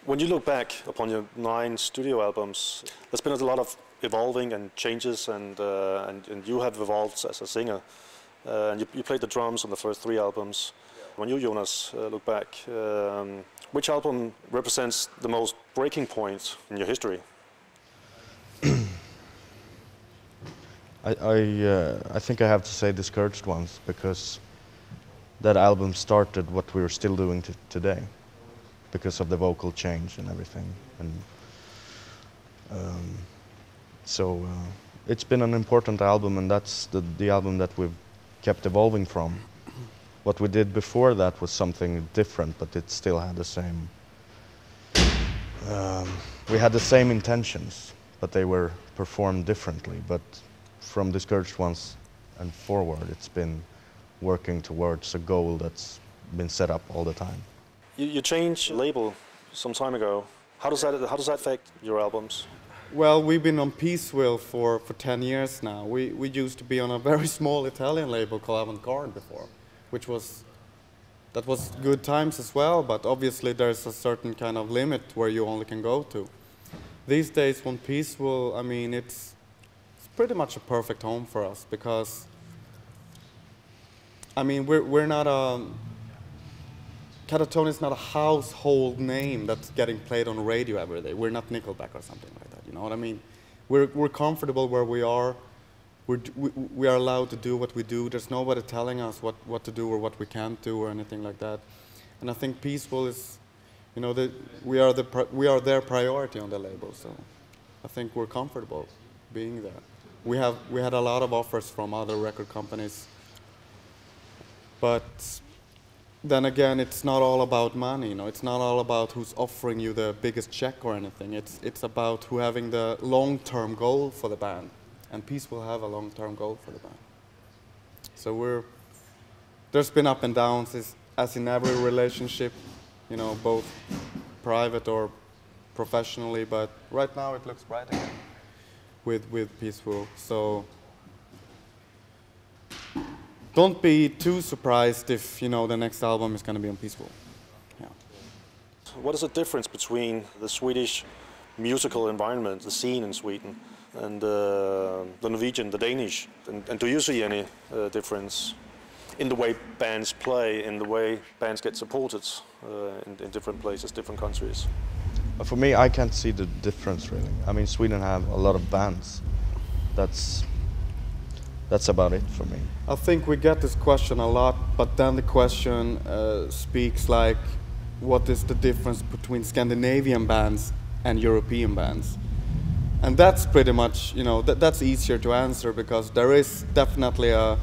When you look back upon your 9 studio albums, there's been a lot of evolving and changes, and you have evolved as a singer. And you played the drums on the first 3 albums. When you, Jonas, look back, which album represents the most breaking point in your history? I think I have to say Discouraged Ones, because that album started what we're still doing today, because of the vocal change and everything. And so it's been an important album, and that's the album that we've kept evolving from. What we did before that was something different, but it still had the same. We had the same intentions, but they were performed differently. But from Discouraged Ones and forward, it's been working towards a goal that's been set up all the time. You changed label some time ago. How does that affect your albums? Well, we've been on Peaceville for 10 years now. We used to be on a very small Italian label called Avant-Garde before, that was good times as well, but obviously there's a certain kind of limit where you only can go to. These days on Peaceville, I mean, it's pretty much a perfect home for us, because I mean, we're not a Katatonia is not a household name that's getting played on radio every day. We're not Nickelback or something like that. You know what I mean? We're comfortable where we are. We are allowed to do what we do. There's nobody telling us what to do or what we can't do or anything like that. And I think Peaceful is, you know, we are their priority on the label. So I think we're comfortable being there. We had a lot of offers from other record companies, but then again, it's not all about money. You know, it's not all about who's offering you the biggest check or anything. It's about who having the long-term goal for the band, and Peaceful have a long-term goal for the band. So there's been up and downs, as in every relationship, you know, both private or professionally. But right now, it looks bright again with Peaceful. So don't be too surprised if, you know, the next album is going to be on Peaceful. Yeah. What is the difference between the Swedish musical environment, the scene in Sweden, and the Norwegian, the Danish? And do you see any difference in the way bands play, in the way bands get supported in different places, different countries? For me, I can't see the difference really. I mean, Sweden have a lot of bands. That's about it for me. I think we get this question a lot, but then the question speaks like, what is the difference between Scandinavian bands and European bands? And that's pretty much, you know, that's easier to answer, because there is definitely a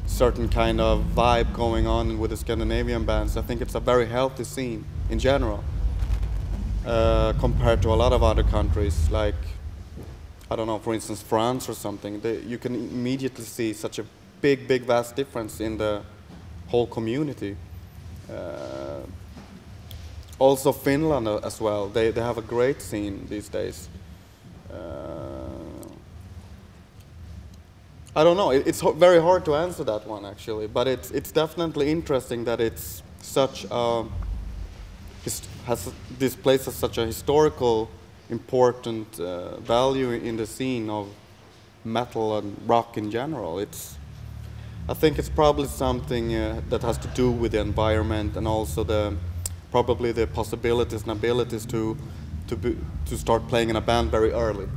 certain kind of vibe going on with the Scandinavian bands. I think it's a very healthy scene in general, compared to a lot of other countries, like, I don't know, for instance, France or something. You can immediately see such a big, vast difference in the whole community. Also Finland as well. They have a great scene these days. I don't know. It's very hard to answer that one, actually. But it's definitely interesting that it's such a this place has such a historical important value in the scene of metal and rock in general. I think it's probably something that has to do with the environment, and also probably the possibilities and abilities to start playing in a band very early.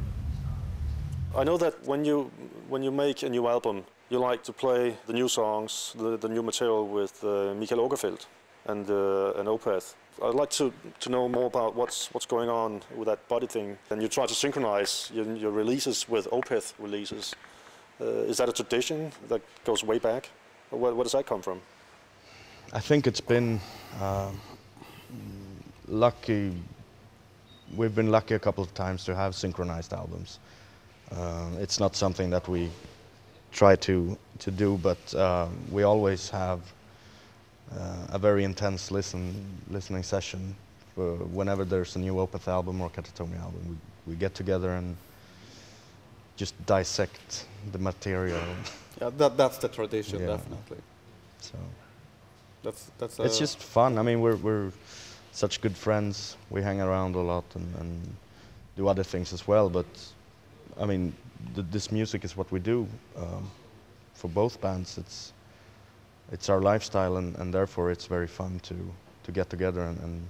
I know that when you make a new album, you like to play the new songs, the new material with Mikael Åkerfeldt and Opeth. I'd like to know more about what's going on with that body thing. And you try to synchronize your releases with Opeth releases. Is that a tradition that goes way back? Or where does that come from? I think it's been lucky. We've been lucky a couple of times to have synchronized albums. It's not something that we try to do, but we always have a very intense listening session whenever there's a new Opeth album or Katatonia album. We get together and just dissect the material. Yeah, that's the tradition, yeah. Definitely. So that's it's just fun. I mean, we're such good friends. We hang around a lot and do other things as well. But I mean, this music is what we do for both bands. It's our lifestyle, and therefore it's very fun to get together and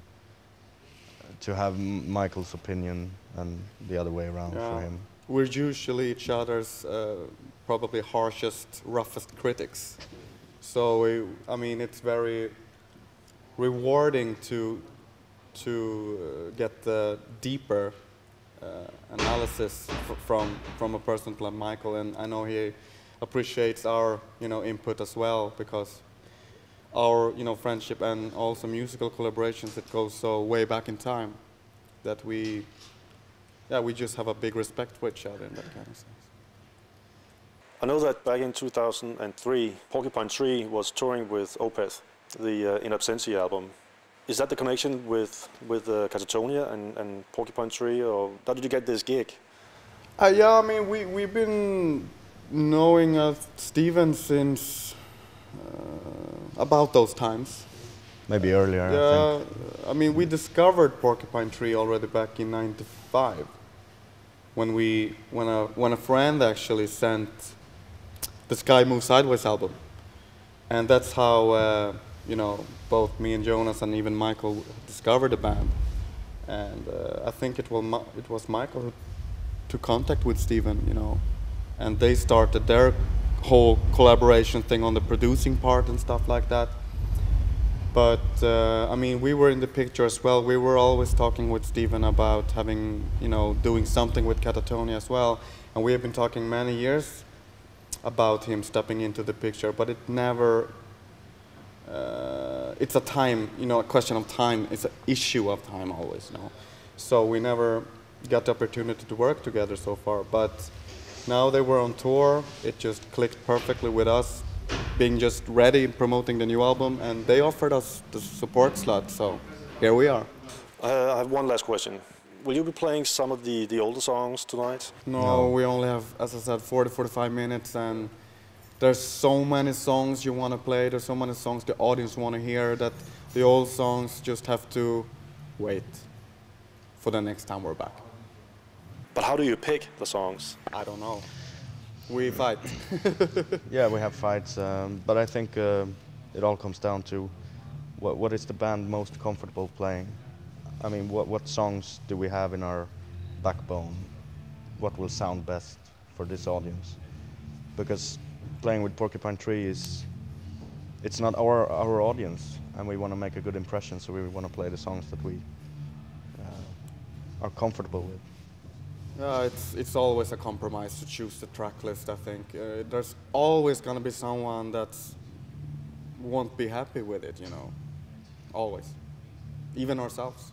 to have Michael's opinion and the other way around for him. We're usually each other's probably harshest, roughest critics. So I mean, it's very rewarding to get the deeper analysis from a person like Michael, and I know he appreciates our input as well, because our friendship and also musical collaborations, it goes so way back in time that we just have a big respect for each other in that kind of sense. I know that back in 2003, Porcupine Tree was touring with Opeth, the In Absentia album. Is that the connection with Katatonia and Porcupine Tree, or how did you get this gig? Yeah, I mean, we've been knowing Steven since about those times. Maybe earlier, yeah, I think. I mean, we discovered Porcupine Tree already back in '95, when a friend actually sent the Sky Moves Sideways album, and that's how both me and Jonas and even Michael discovered the band. And I think it was Michael who took contact with Steven, and they started their whole collaboration thing on the producing part and stuff like that. But I mean, we were in the picture as well. We were always talking with Steven about having, doing something with Katatonia as well. And we have been talking many years about him stepping into the picture, but it never, it's a time, a question of time. It's an issue of time always, So we never got the opportunity to work together so far. But now they were on tour. It just clicked perfectly with us, being just ready, promoting the new album, and they offered us the support slot, so here we are. I have one last question. Will you be playing some of the older songs tonight? No, we only have, as I said, 40-45 minutes, and there's so many songs you want to play, there's so many songs the audience want to hear, that the old songs just have to wait for the next time we're back. But how do you pick the songs? I don't know. We fight. Yeah, we have fights, but I think it all comes down to what is the band most comfortable playing. I mean, what songs do we have in our backbone? What will sound best for this audience? Because playing with Porcupine Tree it's not our audience, and we want to make a good impression, so we want to play the songs that we are comfortable with. Yeah, it's always a compromise to choose the track list, I think. There's always going to be someone that won't be happy with it, Always. Even ourselves.